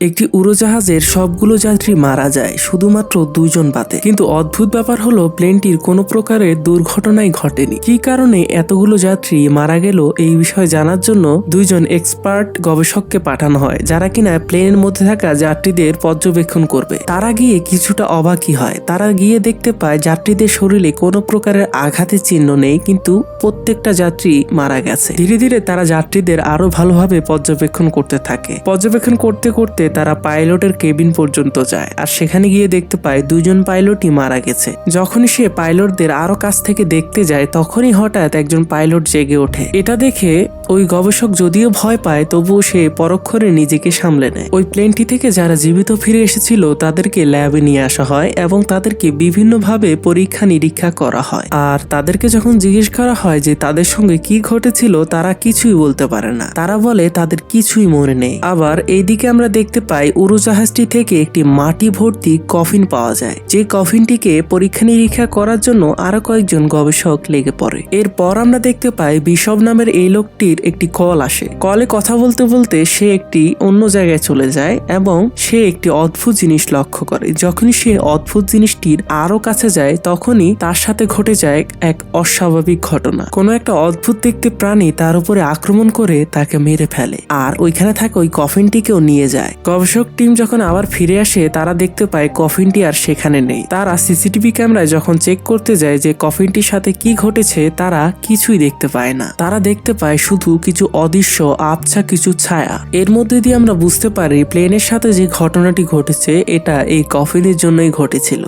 একটি উড়োজাহাজের সবগুলো যাত্রী মারা যায় শুধুমাত্র 2 জন বাদে। কিন্তু অদ্ভুত ব্যাপার হলো প্লেনটির কোনো প্রকারের দুর্ঘটনাই ঘটেনি। কি কারণে এতগুলো যাত্রী মারা গেল এই বিষয়ে জানার জন্য 2 জন এক্সপার্ট গবেষককে পাঠানো হয়, যারা কিনা প্লেনের মধ্যে থাকা যাত্রীদের পর্যবেক্ষণ করবে। তারা গিয়ে কিছুটা অবাকই হয়। তারা গিয়ে দেখতে পায় যাত্রীদের শরীরে কোনো প্রকারের আঘাতের চিহ্ন নেই, কিন্তু প্রত্যেকটা যাত্রী মারা গেছে। ধীরে ধীরে তারা যাত্রীদের আরো ভালোভাবে পর্যবেক্ষণ করতে থাকে। পর্যবেক্ষণ করতে করতে তারা পাইলটের কেবিন পর্যন্ত যায়, আর সেখানে গিয়ে দেখতে পায় 2 জন পাইলটই মারা গেছে। যখনই সে পাইলটদের আরো কাছ থেকে দেখতে যায়, তখনই হঠাৎ একজন পাইলট জেগে ওঠে। এটা দেখে ওই গবেষক যদিও ভয় পায়, তবুও সে পরক্ষণে নিজেকে সামলে নেয়। ওই প্লেনটি থেকে যারা জীবিত ফিরে এসেছিল তাদেরকে ল্যাবে নিয়ে আসা হয় এবং তাদেরকে বিভিন্নভাবে পরীক্ষা নিরীক্ষা করা হয়। আর তাদেরকে যখন জিজ্ঞেস করা হয় যে তাদের সঙ্গে কি ঘটেছিল, তারা কিছুই বলতে পারে না। তারা বলে তাদের কিছুই মনে নেই। আবার এইদিকে আমরা দেখতে পাই উড়োজাহাজটি থেকে একটি মাটি ভর্তি কফিন পাওয়া যায়। যে কফিনটিকে পরীক্ষা নিরীক্ষা করার জন্য আরো কয়েকজন গবেষক লেগে পড়ে। এরপর আমরা দেখতে পাই বিশপ নামের এই লোকটির একটি কল আসে। কলে কথা বলতে বলতে সে একটি অন্য জায়গায় চলে যায় এবং সে একটি অদ্ভুত জিনিস লক্ষ্য করে। যখনই সে অদ্ভুত জিনিসটির আরো কাছে যায়, তখনই তার সাথে ঘটে যায় এক অস্বাভাবিক ঘটনা। কোনো একটা অদ্ভুত দেখতে প্রাণী তার উপরে আক্রমণ করে তাকে মেরে ফেলে, আর ওইখানে থাকা ওই কফিনটিকেও নিয়ে যায়। গবেষক টিম যখন আবার ফিরে আসে, তারা দেখতে পায় কফিনটি আর সেখানে নেই। তারা সিসিটিভি ক্যামেরায় যখন চেক করতে যায় যে কফিনটির সাথে কি ঘটেছে, তারা কিছুই দেখতে পায় না। তারা দেখতে পায় শুধু কিছু অদৃশ্য আবছা কিছু ছায়া। এর মধ্যে দিয়ে আমরা বুঝতে পারি প্লেনের সাথে যে ঘটনাটি ঘটেছে এটা এই কফিনের জন্যই ঘটেছিল।